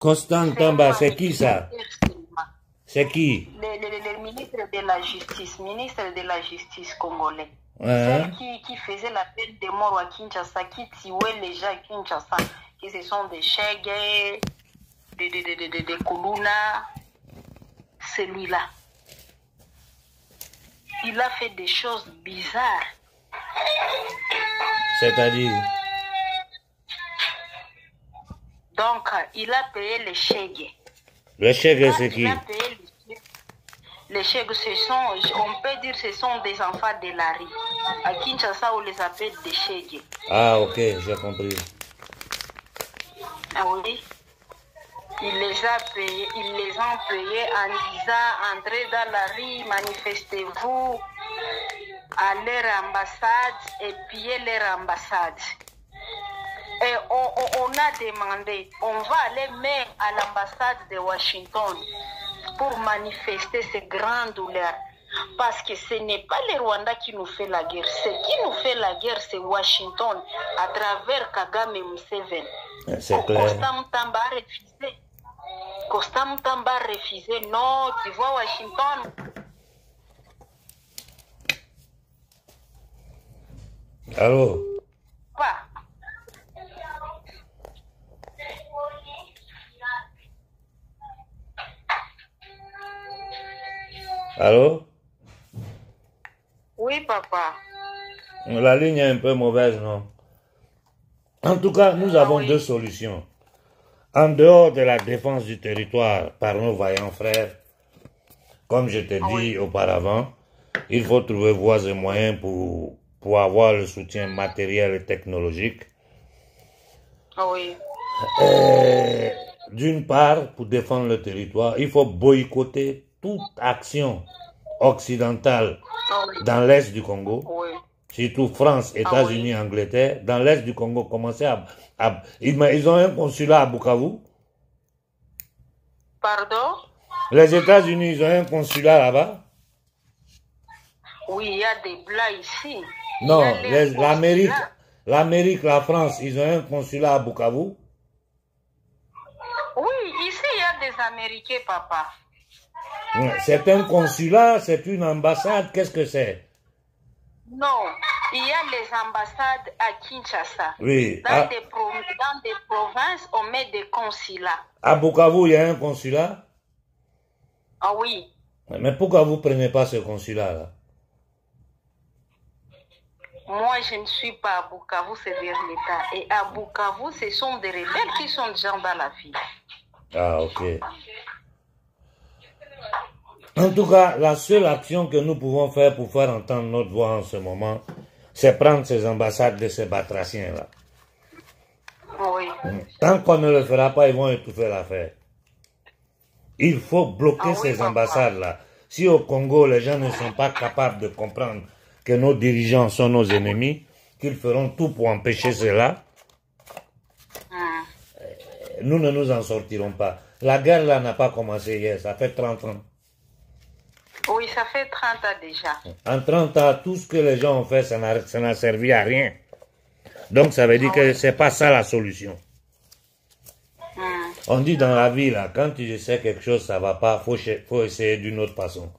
Constant Tamba, c'est qui ça? C'est qui? Le ministre de la Justice congolais. Hein? Celle qui faisait la peine de mort à Kinshasa, qui tuait les gens à Kinshasa, qui ce sont des Chegues, des Kuluna, celui-là. Il a fait des choses bizarres. C'est-à-dire? Donc, il a payé les Chegues. Le Chegues, c'est qui? Les Chegues, on peut dire, ce sont des enfants de la rue. À Kinshasa, on les appelle des Chegues. Ah, ok, j'ai compris. Ah oui. Il les a payés en disant, entrez dans la rue, manifestez-vous à leur ambassade et pillez leur ambassade. Et on a demandé, on va aller même à l'ambassade de Washington pour manifester ces grandes douleurs. Parce que ce n'est pas le Rwanda qui nous fait la guerre. Ce qui nous fait la guerre, c'est Washington, à travers Kagame Museveni. C'est clair. Costa Mutamba a refusé. Non, tu vois Washington. Allô? Pas. Allô? Oui, papa. La ligne est un peu mauvaise, non? En tout cas, nous avons deux solutions. En dehors de la défense du territoire par nos vaillants frères, comme je t'ai dit auparavant, il faut trouver voies et moyens pour avoir le soutien matériel et technologique. Oui. D'une part, pour défendre le territoire, il faut boycotter toute action occidentale dans l'est du Congo. Oui. Surtout France, États-Unis, Angleterre. Dans l'est du Congo, commencer ils ont un consulat à Bukavu. Pardon? Les États-Unis, ils ont un consulat là-bas. Oui, il y a des blancs ici. Non, l'Amérique, la France, ils ont un consulat à Bukavu. Oui, ici, il y a des Américains, papa. C'est un consulat, c'est une ambassade, qu'est-ce que c'est? Non, il y a les ambassades à Kinshasa. Oui. Dans des provinces, on met des consulats. À Bukavu, il y a un consulat? Ah oui. Mais pourquoi vous ne prenez pas ce consulat-là? Moi, je ne suis pas à Bukavu, c'est vers l'État. Et à Bukavu, ce sont des rebelles qui sont déjà dans la ville. Ah, ok. En tout cas, la seule action que nous pouvons faire pour faire entendre notre voix en ce moment, c'est prendre ces ambassades de ces batraciens-là. Oui. Tant qu'on ne le fera pas, ils vont étouffer l'affaire. Il faut bloquer ces ambassades-là. Si au Congo, les gens ne sont pas capables de comprendre que nos dirigeants sont nos ennemis, qu'ils feront tout pour empêcher cela, nous ne nous en sortirons pas. La guerre là n'a pas commencé hier, ça fait 30 ans. Oui, ça fait 30 ans déjà. En 30 ans, tout ce que les gens ont fait, ça n'a servi à rien. Donc ça veut dire que c'est pas ça la solution. On dit dans la vie, là, quand tu sais quelque chose, ça va pas, faut essayer d'une autre façon.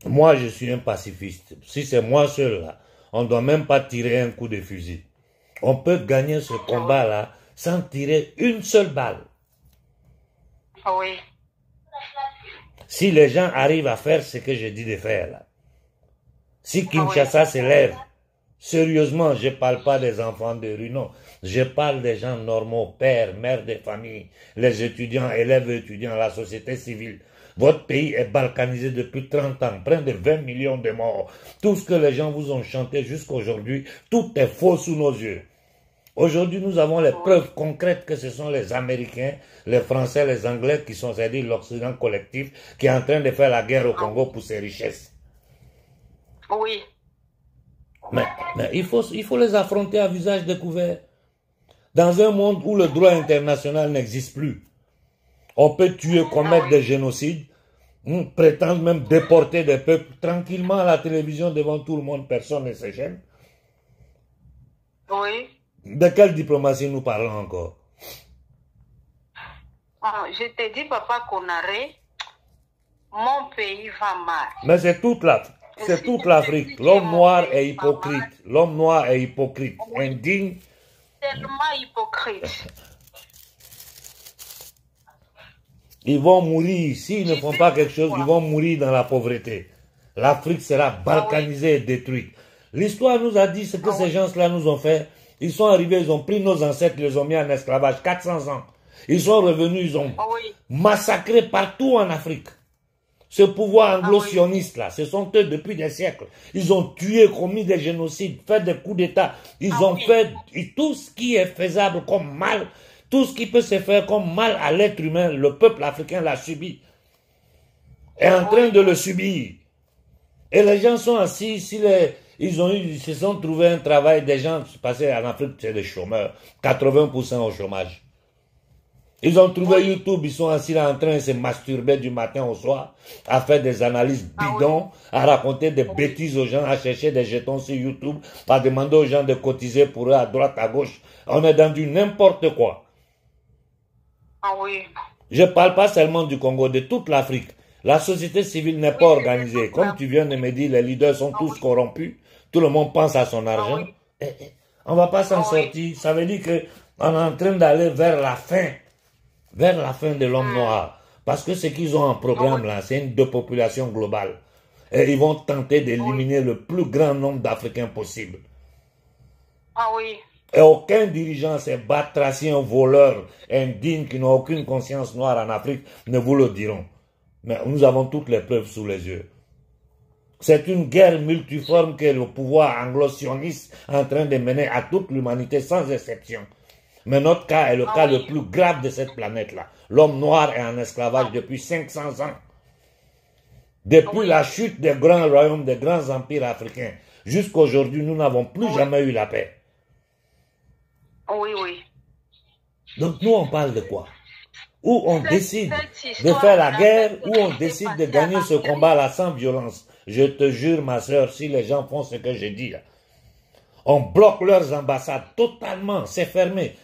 Moi, je suis un pacifiste. Si c'est moi seul, là, on ne doit même pas tirer un coup de fusil. On peut gagner ce combat-là sans tirer une seule balle. Oui. Si les gens arrivent à faire ce que je dis de faire, là. Si Kinshasa se lève, sérieusement, je ne parle pas des enfants de rue, non. Je parle des gens normaux, pères, mères de famille, les étudiants, élèves étudiants, la société civile. Votre pays est balkanisé depuis 30 ans, près de 20 millions de morts. Tout ce que les gens vous ont chanté jusqu'à aujourd'hui, tout est faux sous nos yeux. Aujourd'hui, nous avons les preuves concrètes que ce sont les Américains, les Français, les Anglais qui sont, c'est-à-dire l'Occident collectif, qui est en train de faire la guerre au Congo pour ses richesses. Oui. Mais il faut les affronter à visage découvert. Dans un monde où le droit international n'existe plus, on peut tuer, commettre des génocides, prétendre même déporter des peuples tranquillement à la télévision devant tout le monde, personne ne se gêne. Oui. De quelle diplomatie nous parlons encore? Je te dis, Papa Konaré, mon pays va mal. Mais c'est toute l'Afrique. L'homme noir est hypocrite. L'homme noir est hypocrite. Indigne. Tellement hypocrite. Ils vont mourir. S'ils ne font pas quelque chose, ils vont mourir dans la pauvreté. L'Afrique sera balkanisée et détruite. L'histoire nous a dit ce que ces gens-là nous ont fait. Ils sont arrivés, ils ont pris nos ancêtres, ils les ont mis en esclavage 400 ans. Ils sont revenus, ils ont massacré partout en Afrique. Ce pouvoir anglo-sioniste là, ce sont eux depuis des siècles. Ils ont tué, commis des génocides, fait des coups d'État. Ils ont fait tout ce qui est faisable comme mal, tout ce qui peut se faire comme mal à l'être humain. Le peuple africain l'a subi. Est en train de le subir. Et les gens sont assis, ils se sont trouvés un travail, des gens passés en Afrique, c'est des chômeurs, 80% au chômage. Ils ont trouvé YouTube, ils sont assis là en train de se masturber du matin au soir, à faire des analyses bidons, à raconter des bêtises aux gens, à chercher des jetons sur YouTube, à demander aux gens de cotiser pour eux à droite, à gauche. On est dans du n'importe quoi. Je ne parle pas seulement du Congo, de toute l'Afrique. La société civile n'est pas organisée. Comme tu viens de me dire, les leaders sont tous corrompus. Tout le monde pense à son argent. On ne va pas s'en sortir. Ça veut dire qu'on est en train d'aller vers la fin de l'homme noir. Parce que ce qu'ils ont en programme là, c'est une dépopulation globale. Et ils vont tenter d'éliminer le plus grand nombre d'Africains possible. Et aucun dirigeant, ces batraciens, voleurs, indignes, qui n'ont aucune conscience noire en Afrique, ne vous le diront. Mais nous avons toutes les preuves sous les yeux. C'est une guerre multiforme que le pouvoir anglo-sioniste est en train de mener à toute l'humanité sans exception. Mais notre cas est le cas le plus grave de cette planète-là. L'homme noir est en esclavage depuis 500 ans. Depuis la chute des grands royaumes, des grands empires africains, jusqu'à aujourd'hui, nous n'avons plus jamais eu la paix. Donc nous, on parle de quoi? Où on décide de faire la guerre, où on décide de gagner ce combat-là sans violence. Je te jure, ma soeur, si les gens font ce que je dis, on bloque leurs ambassades totalement, c'est fermé.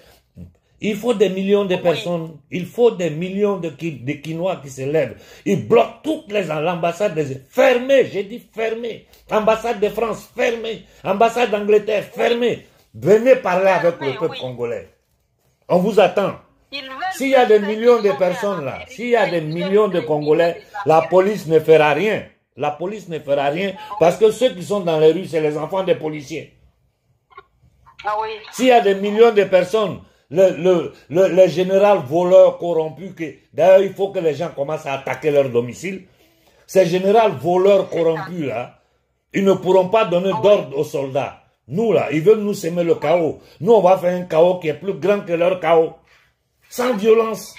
Il faut des millions de personnes, il faut des millions de Quinois qui se lèvent. Ils bloquent toutes les ambassades, fermées, j'ai dit fermées. Ambassade de France, fermée. Ambassade d'Angleterre, fermée. Venez parler avec le peuple congolais. On vous attend. S'il y a des millions de personnes là, s'il y a des millions de Congolais, la police ne fera rien. La police ne fera rien parce que ceux qui sont dans les rues, c'est les enfants des policiers. S'il y a des millions de personnes, le général voleur corrompu, d'ailleurs il faut que les gens commencent à attaquer leur domicile, ces généraux voleurs corrompus là, ils ne pourront pas donner d'ordre aux soldats. Nous là, ils veulent nous semer le chaos. Nous on va faire un chaos qui est plus grand que leur chaos. Sans violence.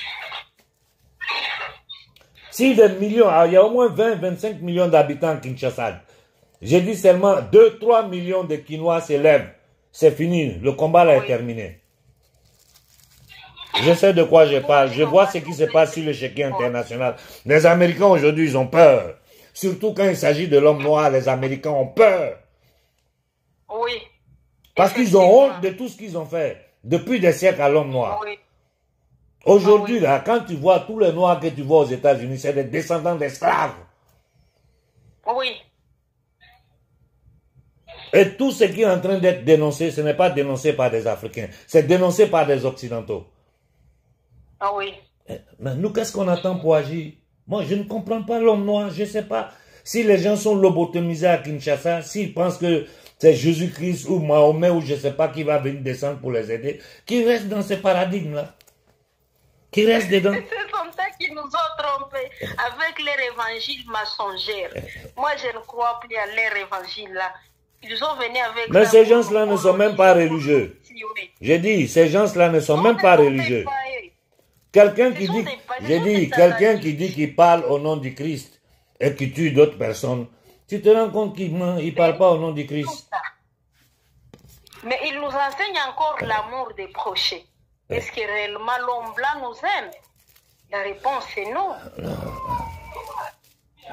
Si des millions, il y a au moins 20-25 millions d'habitants à Kinshasa. J'ai dit seulement 2-3 millions de Quinois s'élèvent. C'est fini, le combat là est terminé. Je sais de quoi je parle. Je vois ce qui se passe sur l'échiquier international. Les Américains aujourd'hui, ils ont peur. Surtout quand il s'agit de l'homme noir, les Américains ont peur. Parce qu'ils ont honte de tout ce qu'ils ont fait depuis des siècles à l'homme noir. Aujourd'hui, là, quand tu vois tous les Noirs que tu vois aux États-Unis, c'est des descendants d'esclaves. Et tout ce qui est en train d'être dénoncé, ce n'est pas dénoncé par des Africains, c'est dénoncé par des Occidentaux. Mais nous, qu'est-ce qu'on attend pour agir? Moi, je ne comprends pas l'homme noir, je ne sais pas. Si les gens sont lobotomisés à Kinshasa, s'ils pensent que c'est Jésus-Christ ou Mahomet ou je ne sais pas qui va venir descendre pour les aider, qu'ils restent dans ce paradigme-là. Qui reste dedans. C'est comme ça qu'ils nous ont trompés avec leur évangile mensongère. Moi, je ne crois plus à leur évangile là. Ils ont venu avec. Mais ces gens-là ne sont même pas religieux. J'ai dit, ces gens-là ne sont même pas religieux. Quelqu'un qui dit, j'ai dit, quelqu'un qui dit qu'il parle au nom du Christ et qui tue d'autres personnes, tu te rends compte qu'il ne parle pas au nom du Christ. Mais il nous enseigne encore l'amour des prochains. Est-ce que réellement l'homme blanc nous aime? La réponse est non.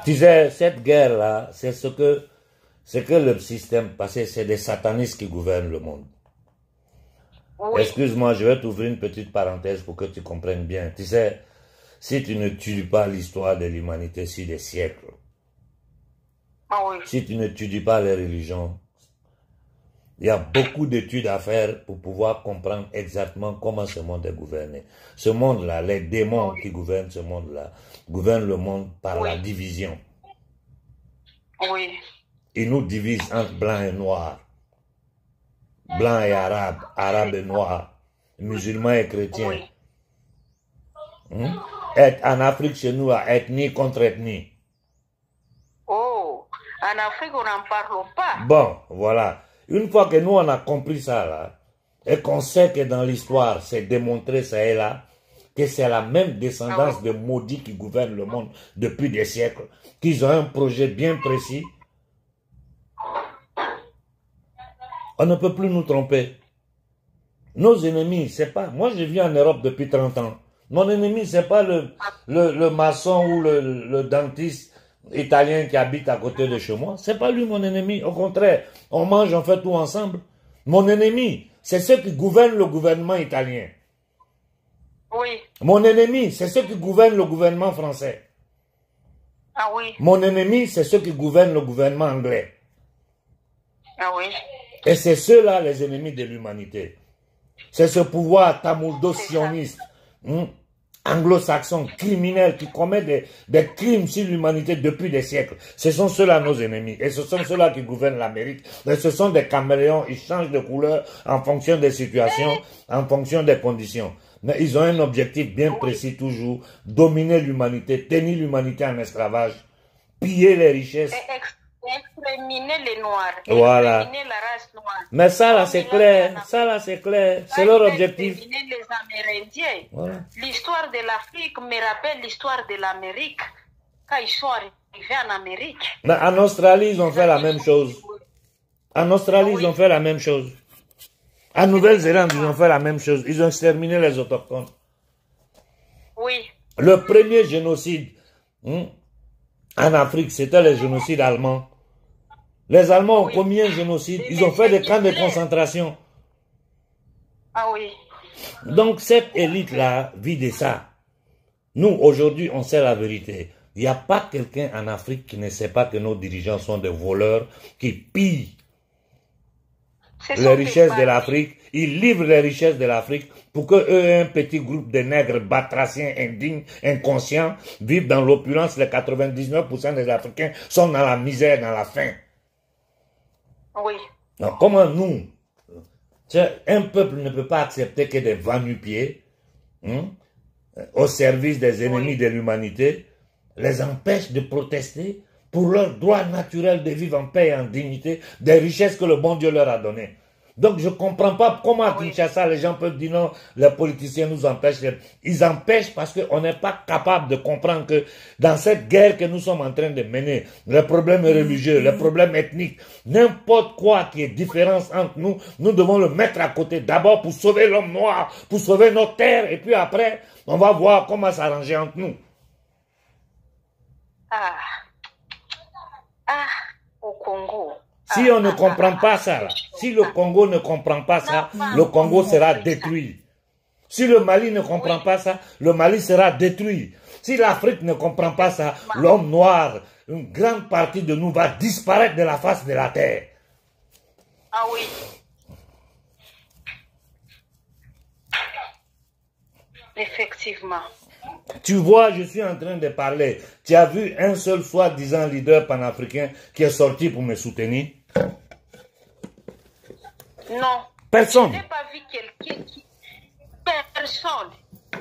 Tu sais, cette guerre-là, c'est ce que le système, parce que c'est des satanistes qui gouvernent le monde. Excuse-moi, je vais t'ouvrir une petite parenthèse pour que tu comprennes bien. Tu sais, si tu n'étudies pas l'histoire de l'humanité sur des siècles, si tu n'étudies pas les religions, il y a beaucoup d'études à faire pour pouvoir comprendre exactement comment ce monde est gouverné. Ce monde-là, les démons qui gouvernent ce monde-là, gouvernent le monde par la division. Oui. Ils nous divisent entre blancs et noirs, blancs et arabes, arabes et noirs, musulmans et chrétiens. En Afrique, chez nous, ethnie contre ethnie. Oh, en Afrique, on n'en parle pas. Bon, voilà. Une fois que nous, on a compris ça, là, et qu'on sait que dans l'histoire, c'est démontré ça et là, que c'est la même descendance de maudits qui gouvernent le monde depuis des siècles, qu'ils ont un projet bien précis, on ne peut plus nous tromper. Nos ennemis, c'est pas... Moi, je vis en Europe depuis 30 ans. Mon ennemi, c'est pas le maçon ou le dentiste italien qui habite à côté de chez moi. C'est pas lui mon ennemi. Au contraire, on mange, on fait tout ensemble. Mon ennemi, c'est ceux qui gouvernent le gouvernement italien. Oui. Mon ennemi, c'est ceux qui gouvernent le gouvernement français. Ah oui. Mon ennemi, c'est ceux qui gouvernent le gouvernement anglais. Ah oui. Et c'est ceux-là les ennemis de l'humanité. C'est ce pouvoir tamoudo-sioniste, anglo-saxon, criminel, qui commet des crimes sur l'humanité depuis des siècles. Ce sont ceux-là nos ennemis. Et ce sont ceux-là qui gouvernent l'Amérique. Et ce sont des caméléons, ils changent de couleur en fonction des situations, en fonction des conditions. Mais ils ont un objectif bien précis toujours, dominer l'humanité, tenir l'humanité en esclavage, piller les richesses. Exterminer les Noirs, voilà. Exterminer la race noire. Mais ça là c'est clair, ça là c'est clair, c'est leur objectif. Exterminer les Amérindiens. Voilà. L'histoire de l'Afrique me rappelle l'histoire de l'Amérique, quand ils sont arrivés en Amérique. Mais en Australie, ils ont fait la même chose. En Australie, ils ont fait la même chose. En Nouvelle-Zélande, ils ont fait la même chose. Ils ont exterminé les autochtones. Oui. Le premier génocide en Afrique, c'était le génocide allemand. Les Allemands ont commis un génocide. Ils ont fait des camps de concentration. Ah oui. Donc cette élite-là vit de ça. Nous, aujourd'hui, on sait la vérité. Il n'y a pas quelqu'un en Afrique qui ne sait pas que nos dirigeants sont des voleurs, qui pillent les richesses de l'Afrique. Ils livrent les richesses de l'Afrique pour qu'eux, un petit groupe de nègres batraciens, indignes, inconscients, vivent dans l'opulence. Les 99% des Africains sont dans la misère, dans la faim. Oui. Donc, comment nous, un peuple ne peut pas accepter que des va-nu-pieds au service des ennemis de l'humanité les empêchent de protester pour leur droit naturel de vivre en paix et en dignité des richesses que le bon Dieu leur a données. Donc je ne comprends pas comment à Kinshasa les gens peuvent dire non, les politiciens nous empêchent. Ils empêchent parce qu'on n'est pas capable de comprendre que dans cette guerre que nous sommes en train de mener, les problèmes religieux, les problèmes ethniques, n'importe quoi qui est différence entre nous, nous devons le mettre à côté d'abord pour sauver l'homme noir, pour sauver notre terre, et puis après, on va voir comment s'arranger entre nous. Au Congo. Si on ne comprend pas ça, si le Congo ne comprend pas ça, le Congo sera détruit. Si le Mali ne comprend pas ça, le Mali sera détruit. Si l'Afrique ne comprend pas ça, l'homme noir, une grande partie de nous va disparaître de la face de la terre. Ah oui. Effectivement. Tu vois, je suis en train de parler. Tu as vu un seul soi-disant leader panafricain qui est sorti pour me soutenir? Non. Personne. Je n'ai pas vu quelqu'un qui... Personne.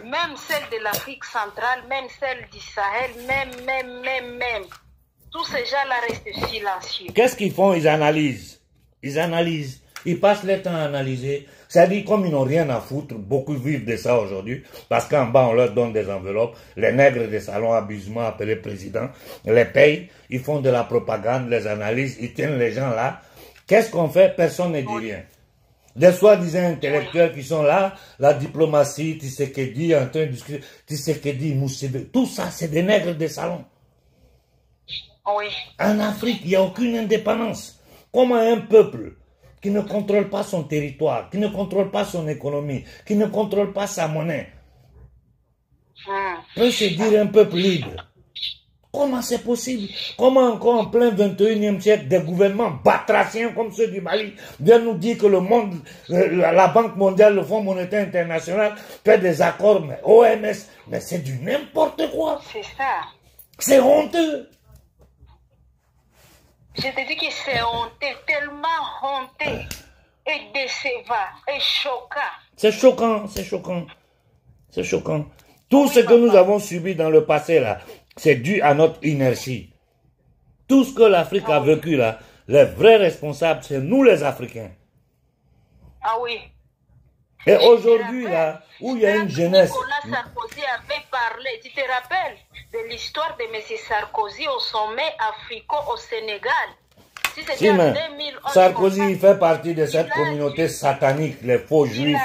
Même celle de l'Afrique centrale, même celle du Sahel, même. Tous ces gens-là restent silencieux. Qu'est-ce qu'ils font? Ils analysent. Ils analysent. Ils passent le temps à analyser. C'est-à-dire, comme ils n'ont rien à foutre, beaucoup vivent de ça aujourd'hui, parce qu'en bas, on leur donne des enveloppes. Les nègres des salons abusement appelés présidents les payent, ils font de la propagande, les analysent, ils tiennent les gens là. Qu'est-ce qu'on fait? Personne ne dit rien. Des soi-disant intellectuels qui sont là, la diplomatie, Tshisekedi, en train de discuter, Tshisekedi, Moussebe, tout ça, c'est des nègres des salons. Oui. En Afrique, il n'y a aucune indépendance. Comment un peuple qui ne contrôle pas son territoire, qui ne contrôle pas son économie, qui ne contrôle pas sa monnaie, peut se dire un peuple libre. Comment c'est possible? Comment encore en plein 21e siècle, des gouvernements batraciens comme ceux du Mali viennent nous dire que le monde, la Banque mondiale, le Fonds monétaire international fait des accords, mais OMS, mais c'est du n'importe quoi. C'est ça. C'est honteux. Je te dis que c'est honteux, tellement honteux et décevant et choquant. C'est choquant, c'est choquant. C'est choquant. Tout ce que nous avons subi dans le passé, là, c'est dû à notre inertie. Tout ce que l'Afrique a vécu, là, les vrais responsables, c'est nous les Africains. Ah oui. Et aujourd'hui, là, où il y a une jeunesse... Nicolas Sarkozy avait parlé, tu te rappelles de l'histoire de M. Sarkozy au sommet africain au Sénégal? Si, mais Sarkozy il fait partie de cette communauté satanique, les faux juifs.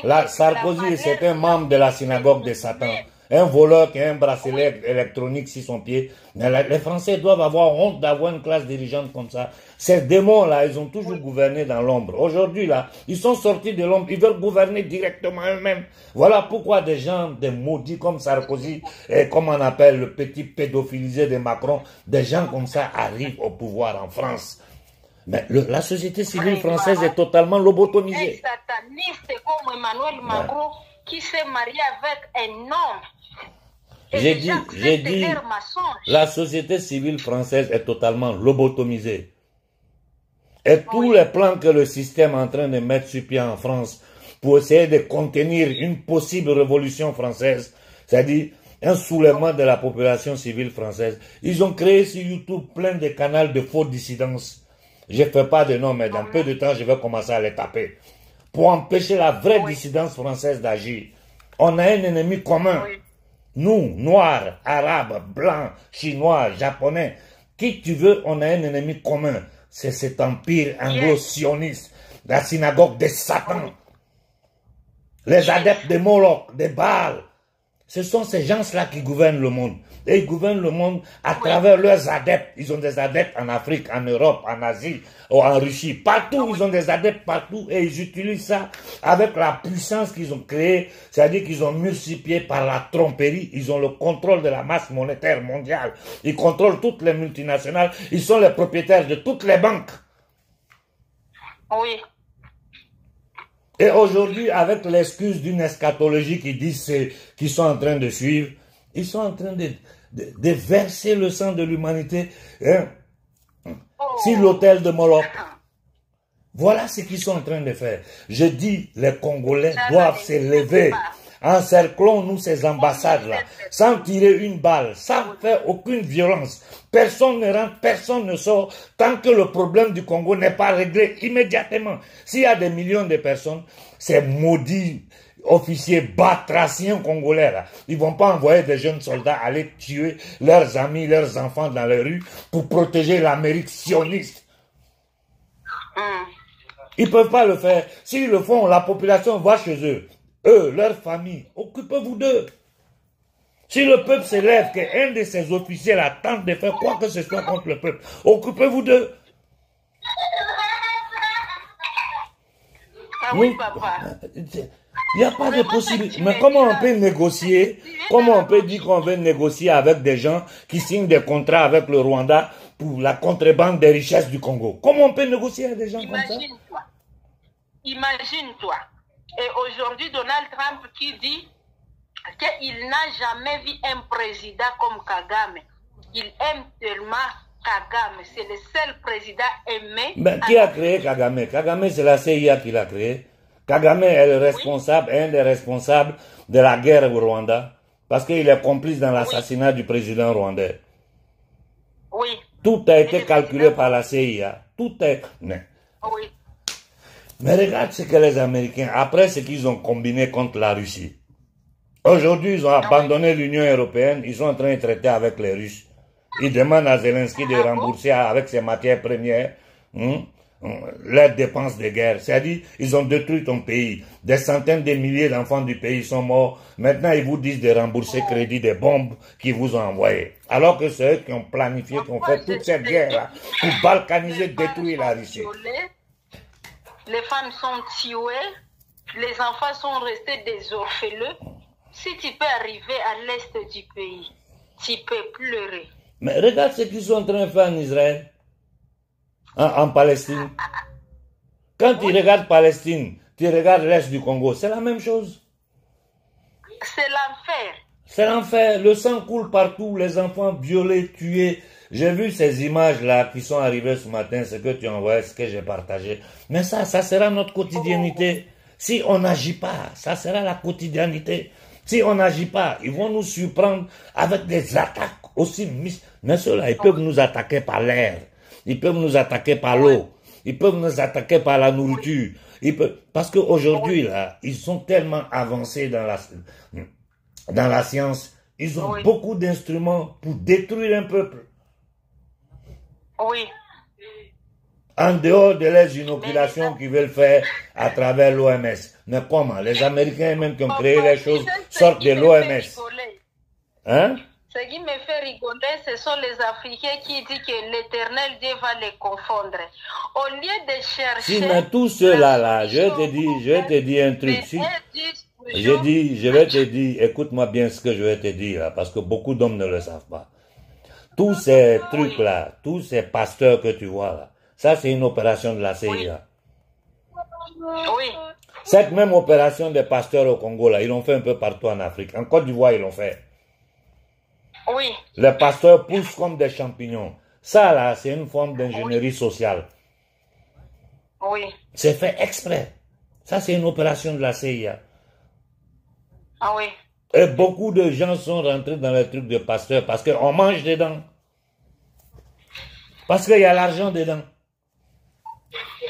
Là, Sarkozy, c'est un membre de la synagogue de Satan. Un voleur qui a un bracelet électronique sur son pied. Mais les Français doivent avoir honte d'avoir une classe dirigeante comme ça. Ces démons-là, ils ont toujours gouverné dans l'ombre. Aujourd'hui, là, ils sont sortis de l'ombre. Ils veulent gouverner directement eux-mêmes. Voilà pourquoi des gens, des maudits comme Sarkozy, et comme on appelle le petit pédophilisé de Macron, des gens comme ça arrivent au pouvoir en France. Mais la société civile française est totalement lobotomisée. Un sataniste comme Emmanuel Macron qui s'est marié avec un homme. J'ai dit, la société civile française est totalement lobotomisée. Et tous les plans que le système est en train de mettre sur pied en France pour essayer de contenir une possible révolution française, c'est-à-dire un soulèvement de la population civile française, ils ont créé sur YouTube plein de canaux de faux dissidences. Je ne fais pas de nom, mais dans peu de temps, je vais commencer à les taper. Pour empêcher la vraie dissidence française d'agir. On a un ennemi commun. Nous, Noirs, Arabes, Blancs, Chinois, Japonais, qui tu veux, on a un ennemi commun. C'est cet empire anglo-sioniste, la synagogue de Satan, les adeptes de Moloch, de Baal. Ce sont ces gens-là qui gouvernent le monde. Et ils gouvernent le monde à travers leurs adeptes. Ils ont des adeptes en Afrique, en Europe, en Asie, ou en Russie. Partout, ils ont des adeptes partout. Et ils utilisent ça avec la puissance qu'ils ont créée. C'est-à-dire qu'ils ont multiplié par la tromperie. Ils ont le contrôle de la masse monétaire mondiale. Ils contrôlent toutes les multinationales. Ils sont les propriétaires de toutes les banques. Oui. Et aujourd'hui, avec l'excuse d'une eschatologie qui disent qu'ils sont en train de suivre, ils sont en train de verser le sang de l'humanité sur l'autel de Moloch. Voilà ce qu'ils sont en train de faire. Je dis, les Congolais doivent se lever. Encerclons-nous ces ambassades-là, sans tirer une balle, sans faire aucune violence. Personne ne rentre, personne ne sort, tant que le problème du Congo n'est pas réglé immédiatement. S'il y a des millions de personnes, ces maudits officiers batraciens congolais, là, ils vont pas envoyer des jeunes soldats aller tuer leurs amis, leurs enfants dans les rues pour protéger l'Amérique sioniste. Ils peuvent pas le faire. S'ils le font, la population va chez eux. Eux, leur famille, occupez-vous d'eux. Si le peuple se lève, qu'un de ces officiers là tente de faire quoi que ce soit contre le peuple, occupez-vous d'eux. Ah oui, papa. Il n'y a pas de possibilité. Mais comment on peut négocier, comment on peut dire qu'on veut négocier avec des gens qui signent des contrats avec le Rwanda pour la contrebande des richesses du Congo? Comment on peut négocier avec des gens comme ça? Imagine-toi. Et aujourd'hui, Donald Trump qui dit qu'il n'a jamais vu un président comme Kagame. Il aime tellement Kagame. C'est le seul président aimé. Ben, qui a créé Kagame? Kagame, c'est la CIA qui l'a créé. Kagame est le responsable, un des responsables de la guerre au Rwanda. Parce qu'il est complice dans l'assassinat du président rwandais. Oui. Tout a été calculé par la CIA. Tout est... Oui. Mais regarde ce que les Américains, après ce qu'ils ont combiné contre la Russie. Aujourd'hui, ils ont abandonné l'Union européenne, ils sont en train de traiter avec les Russes. Ils demandent à Zelensky de rembourser avec ses matières premières leurs dépenses de guerre. C'est-à-dire, ils ont détruit ton pays. Des centaines de milliers d'enfants du pays sont morts. Maintenant, ils vous disent de rembourser crédit des bombes qu'ils vous ont envoyées. Alors que c'est eux qui ont planifié, qui ont fait toute cette guerre-là pour balkaniser, détruire la Russie. Les femmes sont tuées, les enfants sont restés des orphelins. Si tu peux arriver à l'est du pays, tu peux pleurer. Mais regarde ce qu'ils sont en train de faire en Israël, en Palestine. Quand tu regardes Palestine, tu regardes l'est du Congo, c'est la même chose. C'est l'enfer. C'est l'enfer. Le sang coule partout, les enfants violés, tués. J'ai vu ces images-là qui sont arrivées ce matin, ce que tu envoies, ce que j'ai partagé. Mais ça sera notre quotidiennité. Si on n'agit pas, ça sera la quotidiennité. Si on n'agit pas, ils vont nous surprendre avec des attaques aussi. Mais ceux-là, ils peuvent nous attaquer par l'air. Ils peuvent nous attaquer par l'eau. Ils peuvent nous attaquer par la nourriture. Parce qu'aujourd'hui, là, ils sont tellement avancés dans la science. Ils ont beaucoup d'instruments pour détruire un peuple. Oui. En dehors de les inoculations qu'ils veulent faire à travers l'OMS. Mais comment? Les Américains même qui ont créé les choses sortent de l'OMS. Hein? Ce qui me fait rigoler, ce sont les Africains qui disent que l'éternel Dieu va les confondre. Au lieu de chercher... Si, mais tous ceux-là, je vais te dire un truc. Si, je vais te dire, écoute-moi bien ce que je vais te dire, là, parce que beaucoup d'hommes ne le savent pas. Tous ces trucs-là, tous ces pasteurs que tu vois là, ça c'est une opération de la CIA. Oui. Cette même opération des pasteurs au Congo là, ils l'ont fait un peu partout en Afrique. En Côte d'Ivoire, ils l'ont fait. Oui. Les pasteurs poussent comme des champignons. Ça là, c'est une forme d'ingénierie sociale. Oui. C'est fait exprès. Ça c'est une opération de la CIA. Ah oui. Et beaucoup de gens sont rentrés dans les trucs de pasteurs parce qu'on mange dedans. Parce qu'il y a l'argent dedans.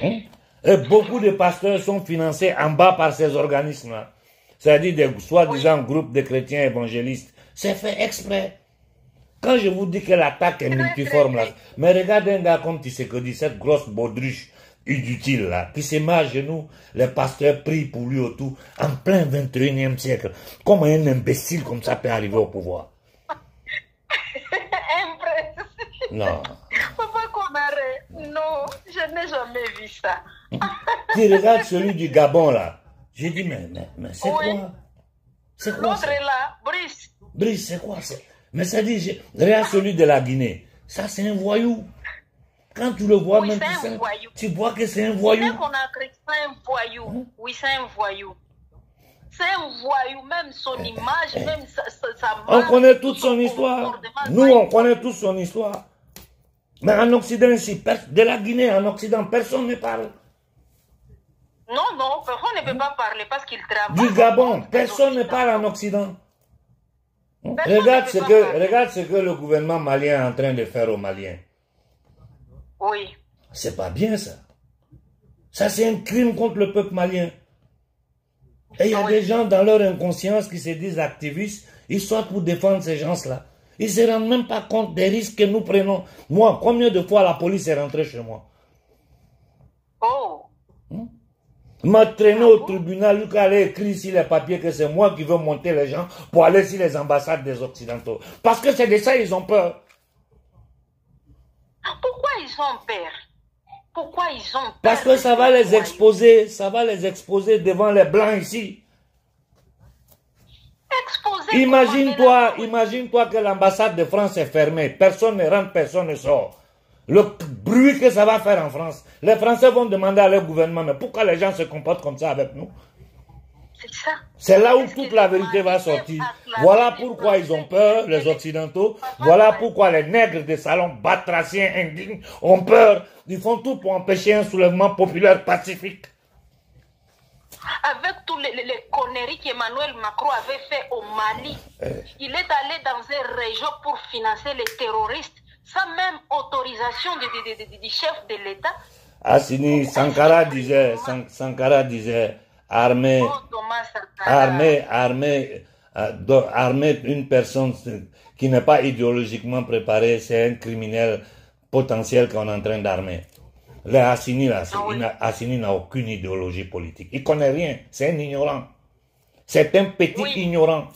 Hein? Et beaucoup de pasteurs sont financés en bas par ces organismes-là. C'est-à-dire des soi-disant groupes de chrétiens évangélistes. C'est fait exprès. Quand je vous dis que l'attaque est multiforme là, mais regardez un gars comme Tshisekedi, cette grosse baudruche inutile là, qui se met à genoux, les pasteurs prient pour lui autour, en plein 21e siècle. Comment un imbécile comme ça peut arriver au pouvoir? Non. Papa Komare, non, je n'ai jamais vu ça. Tu regardes celui du Gabon là. J'ai dit, mais c'est quoi? C'est quoi? L'autre est là, Brice. Brice, c'est quoi? Mais ça dit, regarde celui de la Guinée. Ça, c'est un voyou. Quand tu le vois, Oui, même tu vois que c'est un voyou. C'est qu'on a créé, c'est un voyou. Oui, c'est un voyou. C'est un voyou, même son image, même sa on connaît toute son histoire. Nous, on connaît toute son histoire. Mais en Occident, ici, de la Guinée, en Occident, personne ne parle. Non, personne ne peut pas parler parce qu'il travaille. Du Gabon, personne ne parle en Occident. Regarde ce que le gouvernement malien est en train de faire aux Maliens. Oui. C'est pas bien ça. Ça, c'est un crime contre le peuple malien. Et il y a des gens dans leur inconscience qui se disent activistes, ils sont pour défendre ces gens-là. Ils ne se rendent même pas compte des risques que nous prenons. Moi, combien de fois la police est rentrée chez moi? Oh. M'a traîné au tribunal, lui allait écrire ici les papiers que c'est moi qui veux monter les gens pour aller sur les ambassades des Occidentaux. Parce que c'est de ça ils ont peur. Pourquoi ils ont peur? Pourquoi ils ont peur? Parce que ça va les exposer devant les Blancs ici. Imagine-toi que l'ambassade de France est fermée. Personne ne rentre, personne ne sort. Le bruit que ça va faire en France. Les Français vont demander à leur gouvernement, mais pourquoi les gens se comportent comme ça avec nous? C'est ça. C'est là où toute la vérité va sortir. Voilà pourquoi ils ont peur, les Occidentaux. Voilà pourquoi les nègres des salons batraciens indignes ont peur. Ils font tout pour empêcher un soulèvement populaire pacifique. Avec toutes les conneries qu'Emmanuel Macron avait fait au Mali, il est allé dans une région pour financer les terroristes, sans même autorisation du chef de l'État. Assini, Sankara disait, armer une personne qui n'est pas idéologiquement préparée, c'est un criminel potentiel qu'on est en train d'armer. Le Assini, là, Assini n'a aucune idéologie politique. Il ne connaît rien. C'est un ignorant. C'est un petit ignorant.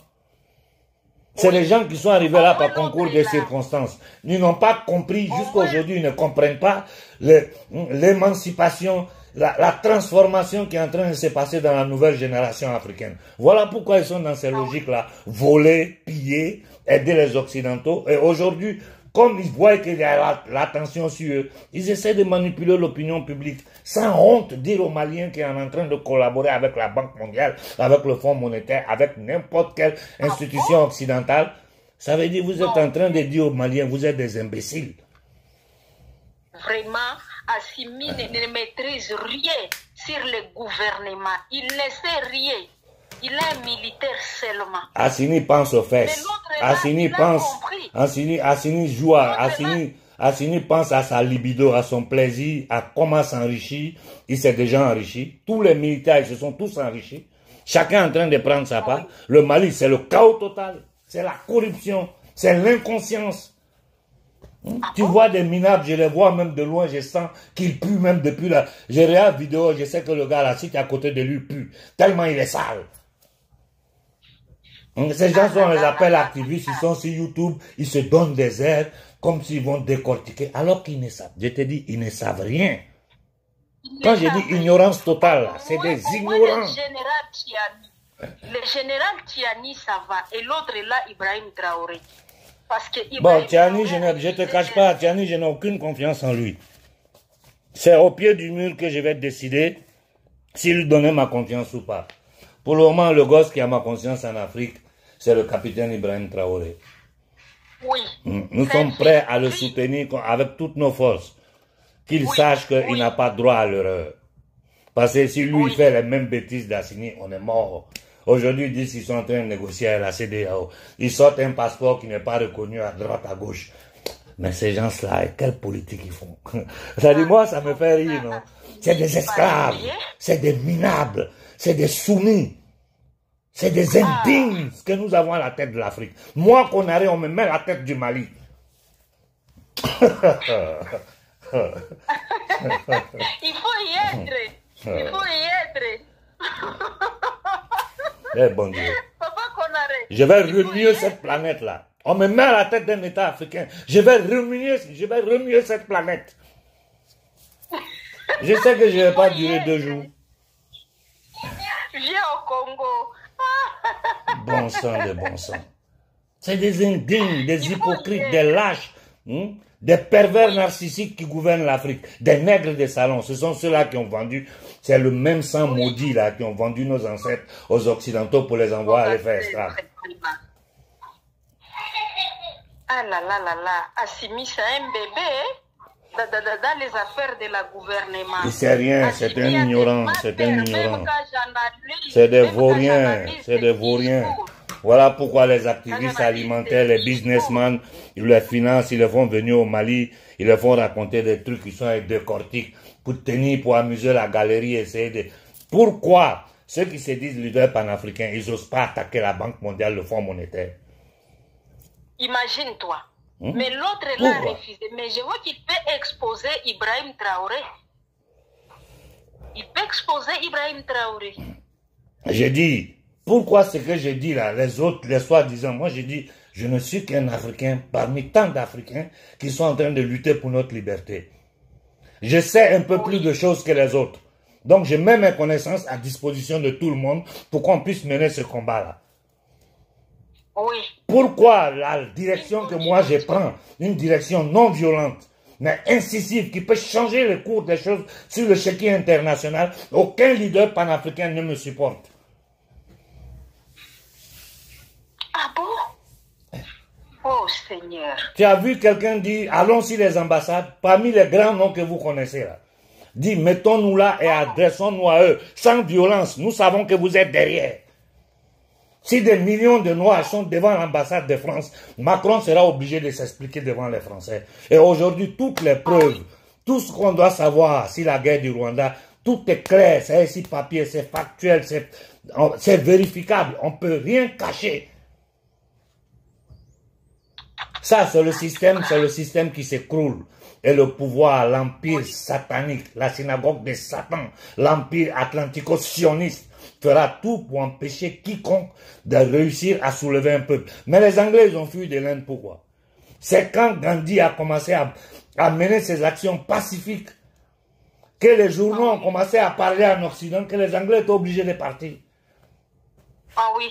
C'est les gens qui sont arrivés là par concours de circonstances. Ils n'ont pas compris, jusqu'à aujourd'hui, ils ne comprennent pas l'émancipation la transformation qui est en train de se passer dans la nouvelle génération africaine. Voilà pourquoi ils sont dans ces logiques-là. Voler, piller, aider les Occidentaux. Et aujourd'hui, comme ils voient qu'il y a l'attention sur eux, ils essaient de manipuler l'opinion publique. Sans honte, dire aux Maliens qu'ils sont en train de collaborer avec la Banque mondiale, avec le Fonds monétaire, avec n'importe quelle institution occidentale. Ça veut dire que vous êtes en train de dire aux Maliens, vous êtes des imbéciles. Vraiment, Assimi ne maîtrise rien sur le gouvernement. Il ne sait rien. Il est un militaire seulement. Assini pense aux fesses. Assini pense. Assini joue à. Assini pense à sa libido, à son plaisir, à comment s'enrichir. Il s'est déjà enrichi. Tous les militaires, ils se sont tous enrichis. Chacun en train de prendre sa part. Le Mali, c'est le chaos total. C'est la corruption. C'est l'inconscience. Tu vois des minables, je les vois même de loin, je sens qu'ils puent même depuis là. J'ai regardé la vidéo, je sais que le gars là, si tu es à côté de lui, pue. Tellement il est sale. Ces gens, on les appelle activistes, ils sont sur YouTube, ils se donnent des airs comme s'ils vont décortiquer, alors qu'ils ne savent, je te dis, ils ne savent rien. Quand je dis ignorance totale, c'est des ignorants. Le général Tiani, ça va, et l'autre est là, Ibrahim Traoré. Parce que bon, Tiani, je ne te cache pas, Tiani, je n'ai aucune confiance en lui. C'est au pied du mur que je vais décider s'il donnait ma confiance ou pas. Pour le moment, le gosse qui a ma confiance en Afrique, c'est le capitaine Ibrahim Traoré. Oui. Nous sommes prêts à le soutenir avec toutes nos forces. Qu'il sache qu'il n'a pas droit à l'erreur. Parce que si lui fait les mêmes bêtises d'Assini, on est mort. Aujourd'hui, ils disent qu'ils sont en train de négocier avec la CEDEAO. Ils sortent un passeport qui n'est pas reconnu à droite, à gauche. Mais ces gens-là, quelle politique ils font? Ça dit, moi, ça me fait rire, non? C'est des esclaves, c'est des minables, c'est des soumis, c'est des indignes que nous avons à la tête de l'Afrique. Moi, qu'on arrive, on me met à la tête du Mali. Il faut y être. Il faut y être. Eh bon Dieu. Je vais remuer cette planète-là. On me met à la tête d'un État africain. Je vais remuer cette planète. Je sais que je ne vais pas durer 2 jours. Viens au Congo. Bon sang de bon sang. C'est des indignes, des hypocrites, des lâches, des pervers narcissiques qui gouvernent l'Afrique, des nègres des salons. Ce sont ceux-là qui ont vendu, c'est le même sang maudit là, qui ont vendu nos ancêtres aux Occidentaux pour les envoyer aller faire esclaves. Ah là là là là, Assimi c'est un bébé dans les affaires de la gouvernement. Il sait rien, c'est un ignorant, c'est un ignorant. C'est des vauriens, c'est des vauriens. Voilà pourquoi les activistes alimentaires, les businessmen, ils les financent, ils les font venir au Mali, ils les font raconter des trucs qui sont décortiques pour tenir, pour amuser la galerie, essayer de... Pourquoi ceux qui se disent leaders panafricains, ils n'osent pas attaquer la Banque mondiale, le Fonds monétaire? Imagine-toi. Mais l'autre l'a refusé. Mais je vois qu'il peut exposer Ibrahim Traoré. Il peut exposer Ibrahim Traoré. J'ai dit, pourquoi ce que j'ai dit là, les autres, les soi-disant, moi j'ai dit, je ne suis qu'un Africain parmi tant d'Africains qui sont en train de lutter pour notre liberté. Je sais un peu plus de choses que les autres. Donc je mets mes connaissances à disposition de tout le monde pour qu'on puisse mener ce combat-là. Oui. Pourquoi la direction que moi je prends, une direction non violente, mais incisive, qui peut changer le cours des choses sur le chéquier international, aucun leader panafricain ne me supporte. Ah bon? Oh Seigneur. Tu as vu quelqu'un dire, allons sur les ambassades, parmi les grands noms que vous connaissez là. Dit, mettons-nous là et adressons-nous à eux, sans violence, nous savons que vous êtes derrière. Si des millions de Noirs sont devant l'ambassade de France, Macron sera obligé de s'expliquer devant les Français. Et aujourd'hui, toutes les preuves, tout ce qu'on doit savoir sur la guerre du Rwanda, tout est clair, c'est ici papier, c'est factuel, c'est vérificable, on ne peut rien cacher. Ça, c'est le système qui s'écroule. Et le pouvoir, l'empire satanique, la synagogue de Satan, l'empire atlantico-sioniste, fera tout pour empêcher quiconque de réussir à soulever un peuple. Mais les Anglais, ils ont fui de l'Inde. Pourquoi? C'est quand Gandhi a commencé à mener ses actions pacifiques. que les journaux ont commencé à parler en Occident, que les Anglais étaient obligés de partir. Ah oui.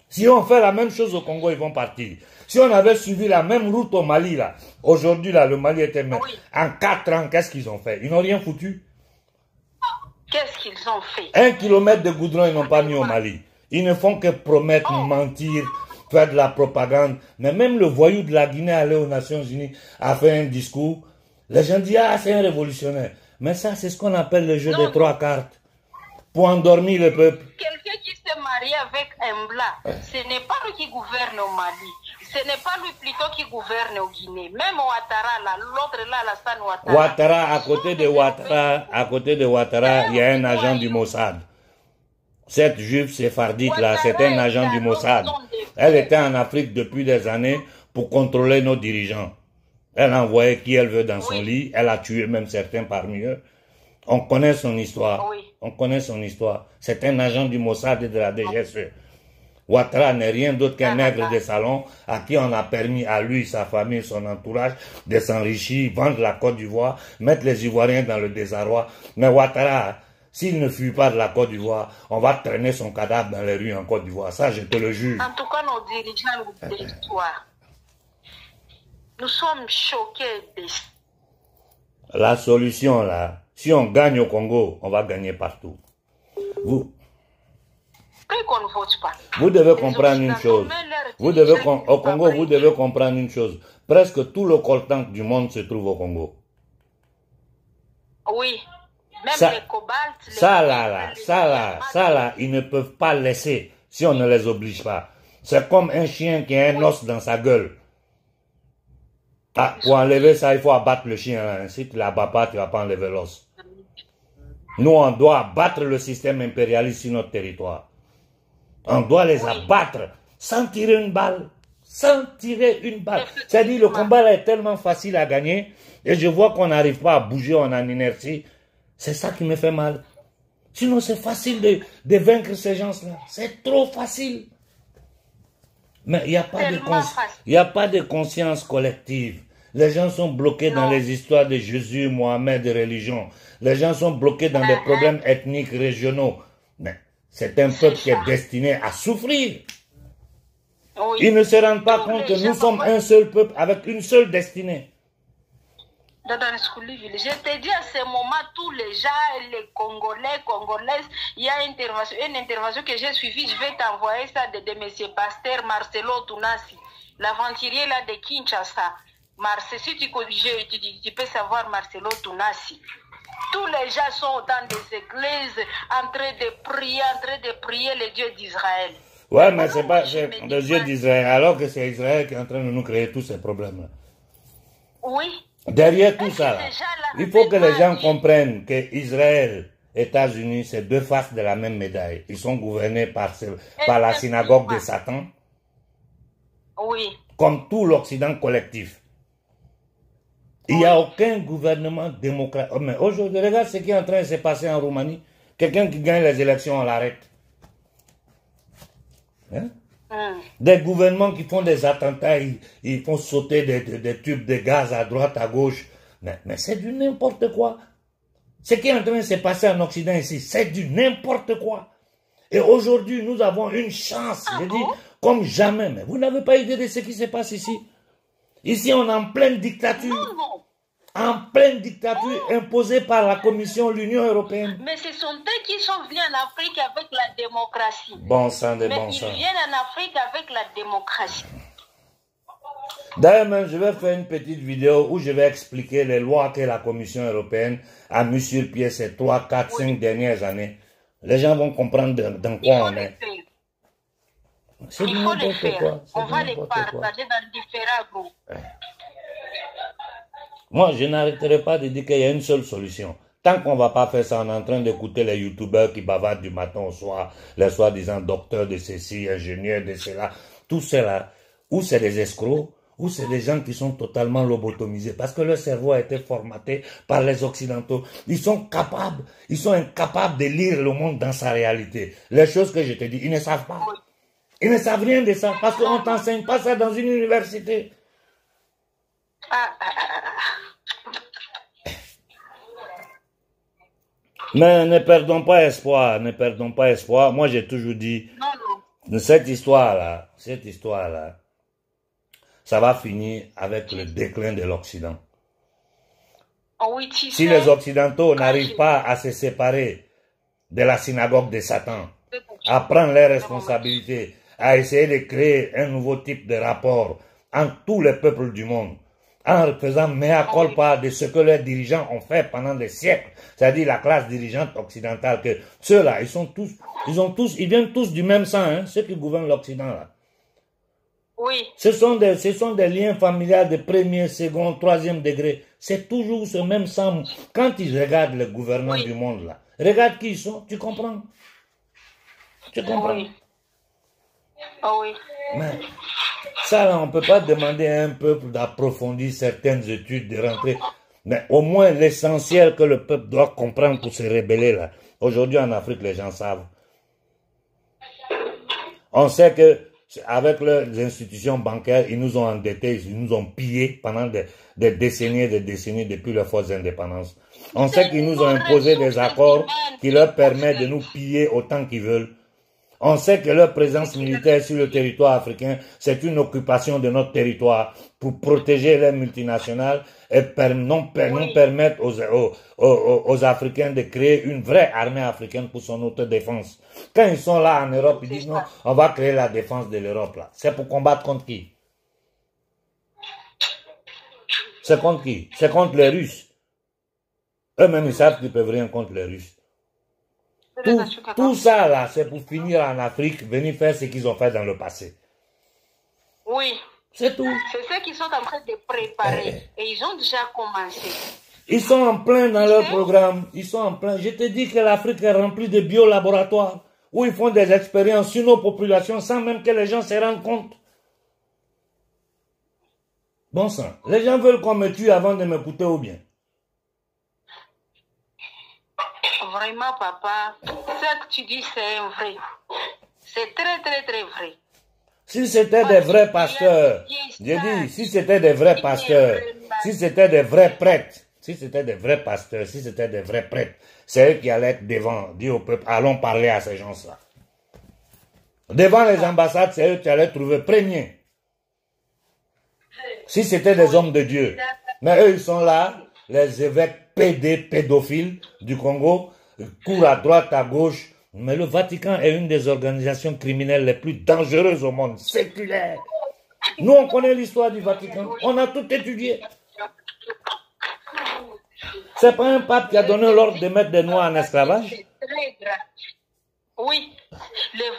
Si on fait la même chose au Congo, ils vont partir. Si on avait suivi la même route au Mali, là, aujourd'hui, là, le Mali était même. Oui. En 4 ans, qu'est-ce qu'ils ont fait? Ils n'ont rien foutu. Qu'est-ce qu'ils ont fait? 1 kilomètre de goudron, ils n'ont pas mis au Mali. Ils ne font que promettre, mentir, faire de la propagande. Mais même le voyou de la Guinée allé aux Nations Unies a fait un discours. Les gens disent, ah, c'est un révolutionnaire. Mais ça, c'est ce qu'on appelle le jeu des 3 cartes. Pour endormir le peuple. Quelqu'un qui s'est marié avec un blanc, ce n'est pas lui qui gouverne au Mali. Ce n'est pas lui plutôt qui gouverne au Guinée. Même Ouattara, là, l'autre là, Alassane Ouattara. Ouattara, à côté de Ouattara, il y a un agent du Mossad. Cette juive séphardite là, c'est un agent du Mossad. Elle était en Afrique depuis des années pour contrôler nos dirigeants. Elle envoyait qui elle veut dans son lit. Elle a tué même certains parmi eux. On connaît son histoire. Oui. On connaît son histoire. C'est un agent du Mossad et de la DGSE. Ouattara n'est rien d'autre qu'un nègre de salon à qui on a permis à lui, sa famille, son entourage de s'enrichir, vendre la Côte d'Ivoire, mettre les Ivoiriens dans le désarroi. Mais Ouattara, s'il ne fuit pas de la Côte d'Ivoire, on va traîner son cadavre dans les rues en Côte d'Ivoire. Ça, je te le jure. En tout cas, nos dirigeants de l'histoire, nous sommes choqués de La solution, là, si on gagne au Congo, on va gagner partout. Vous qu'on ne vote pas. Vous devez comprendre une chose. Au Congo, vous devez comprendre une chose. Presque tout le coltan du monde se trouve au Congo. Oui. Même Ça, les cobaltes. ça là, ils ne peuvent pas laisser si on ne les oblige pas. C'est comme un chien qui a un os dans sa gueule. Ah, pour enlever ça, il faut abattre le chien. Hein. Si tu ne l'abats pas, tu ne vas pas enlever l'os. Nous, on doit abattre le système impérialiste sur notre territoire. On doit les abattre sans tirer une balle. Sans tirer une balle. C'est-à-dire, le combat là est tellement facile à gagner et je vois qu'on n'arrive pas à bouger, on est en inertie. C'est ça qui me fait mal. Sinon, c'est facile de vaincre ces gens-là. C'est trop facile. Mais il n'y a pas de conscience collective. Les gens sont bloqués dans les histoires de Jésus, Mohamed et religion. Les gens sont bloqués dans des problèmes ethniques régionaux. Mais c'est un peuple qui est destiné à souffrir. Oui. Ils ne se rendent pas compte que nous sommes un seul peuple avec une seule destinée. Je te dis à ce moment, tous les gens, les Congolais, Congolaises, il y a une intervention que j'ai suivie, je vais t'envoyer ça de M. Pasteur Marcelo Tunasi, l'aventurier là de Kinshasa. Si tu peux savoir Marcelo Tunasi. Tous les gens sont dans des églises en train de prier les dieux d'Israël. Ouais, mais c'est pas le Dieu d'Israël, alors que c'est Israël qui est en train de nous créer tous ces problèmes-là. Oui. Derrière tout ça, il faut que les gens comprennent que Israël, États-Unis, c'est deux faces de la même médaille. Ils sont gouvernés par la synagogue de Satan. Oui. Comme tout l'Occident collectif. Il n'y a aucun gouvernement démocratique. Mais aujourd'hui, regarde ce qui est en train de se passer en Roumanie. Quelqu'un qui gagne les élections, on l'arrête. Hein? Des gouvernements qui font des attentats, ils font sauter des tubes de gaz à droite, à gauche. Mais c'est du n'importe quoi. Ce qui est en train de se passer en Occident ici, c'est du n'importe quoi. Et aujourd'hui, nous avons une chance, je dis, comme jamais. Mais vous n'avez pas idée de ce qui se passe ici. Ici, on est en pleine dictature. En pleine dictature imposée par la Commission, l'Union européenne. Mais ce sont eux qui sont venus en Afrique avec la démocratie. Bon sang de bon sang. Ils viennent en Afrique avec la démocratie. D'ailleurs, je vais faire une petite vidéo où je vais expliquer les lois que la Commission européenne a mis sur pied ces 3, 4, 5 dernières années. Les gens vont comprendre dans quoi on est. Il faut les faire. On va les partager dans différents groupes. Moi, je n'arrêterai pas de dire qu'il y a une seule solution. Tant qu'on ne va pas faire ça, on est en train d'écouter les youtubeurs qui bavardent du matin au soir, les soi-disant docteurs de ceci, ingénieurs de cela, tout cela, ou c'est des escrocs, ou c'est des gens qui sont totalement lobotomisés, parce que leur cerveau a été formaté par les Occidentaux. Ils sont incapables de lire le monde dans sa réalité. Les choses que je te dis, ils ne savent pas. Ils ne savent rien de ça, parce qu'on ne t'enseigne pas ça dans une université. Mais ne perdons pas espoir, ne perdons pas espoir. Moi, j'ai toujours dit, de cette histoire-là, ça va finir avec le déclin de l'Occident. Oui, Si les Occidentaux n'arrivent pas à se séparer de la synagogue de Satan, à prendre leurs responsabilités, à essayer de créer un nouveau type de rapport entre tous les peuples du monde, en faisant mea culpa de ce que leurs dirigeants ont fait pendant des siècles, c'est-à-dire la classe dirigeante occidentale, que ceux-là, ils viennent tous du même sang, hein, ceux qui gouvernent l'Occident, là. Oui. Ce sont des liens familiaux de premier, second, troisième degré. C'est toujours ce même sang. Quand ils regardent les gouvernants du monde, là, regarde qui ils sont, tu comprends? Tu comprends? Oui. Oh oui. Mais ça, là, on ne peut pas demander à un peuple d'approfondir certaines études, de rentrer. Mais au moins, l'essentiel que le peuple doit comprendre pour se rebeller, là. Aujourd'hui, en Afrique, les gens savent. On sait que avec les institutions bancaires, ils nous ont endettés, ils nous ont pillés pendant des décennies et des décennies depuis leur fausse indépendance. On sait qu'ils nous ont imposé des accords qui leur permettent de nous piller autant qu'ils veulent. On sait que leur présence militaire sur le territoire africain, c'est une occupation de notre territoire pour protéger les multinationales et non permettre aux Africains de créer une vraie armée africaine pour son autodéfense. Quand ils sont là en Europe, ils disent non, on va créer la défense de l'Europe là. C'est pour combattre contre qui? C'est contre qui? C'est contre les Russes. Eux-mêmes, ils savent qu'ils ne peuvent rien contre les Russes. Tout ça là, c'est pour finir en Afrique, venir faire ce qu'ils ont fait dans le passé. Oui. C'est tout. C'est ce qu'ils sont en train de préparer. Et ils ont déjà commencé. Ils sont en plein dans leur programme. Ils sont en plein. Je te dis que l'Afrique est remplie de biolaboratoires où ils font des expériences sur nos populations sans même que les gens se rendent compte. Bon sang. Les gens veulent qu'on me tue avant de m'écouter ou bien? Vraiment, papa, ce que tu dis, c'est vrai. C'est très, très, très vrai. Si c'était des vrais pasteurs, j'ai dit, si c'était des vrais pasteurs, si c'était des vrais prêtres, si c'était des vrais pasteurs, si c'était des vrais prêtres, c'est eux qui allaient être devant, dire au peuple, allons parler à ces gens-là. Devant les ambassades, c'est eux qui allaient trouver premiers. Si c'était des hommes de Dieu. Mais eux, ils sont là, les évêques pédophiles du Congo, courent à droite, à gauche. Mais le Vatican est une des organisations criminelles les plus dangereuses au monde, séculaire. Nous, on connaît l'histoire du Vatican. On a tout étudié. C'est pas un pape qui a donné l'ordre de mettre des Noirs en esclavage? Oui, le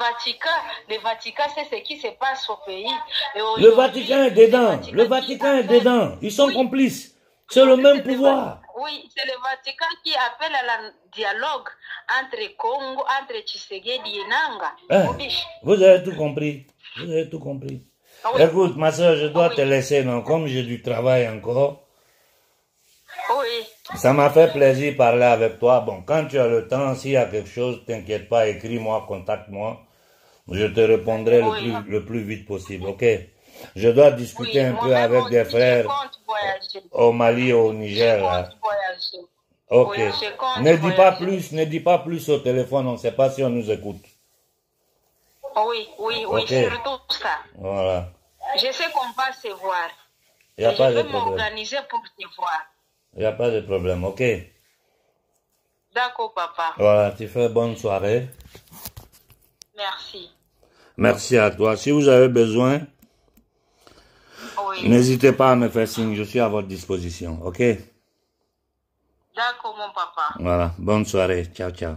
Vatican, c'est ce qui se passe au pays. Le Vatican est dedans. Le Vatican est dedans. Ils sont complices. C'est le même pouvoir. Oui, c'est le Vatican qui appelle à la dialogue entre Congo, entre Tshisekedi et Nanga. Vous avez tout compris. Vous avez tout compris. Oui. Écoute, ma soeur, je dois te laisser, non? Comme j'ai du travail encore. Oui. Ça m'a fait plaisir de parler avec toi. Bon, quand tu as le temps, s'il y a quelque chose, t'inquiète pas, écris-moi, contacte-moi. Je te répondrai le plus vite possible, ok? Je dois discuter un peu avec des frères au Mali, au Niger. Là. Ok. Ne dis pas plus au téléphone, on ne sait pas si on nous écoute. Oui, surtout ça. Voilà. Je sais qu'on va se voir. Il n'y a pas de problème. Je vais m'organiser pour te voir. Il n'y a pas de problème, ok? D'accord, papa. Voilà, tu fais bonne soirée. Merci. Merci à toi. Si vous avez besoin, n'hésitez pas à me faire signe, je suis à votre disposition, ok? D'accord, mon papa. Voilà, bonne soirée, ciao, ciao.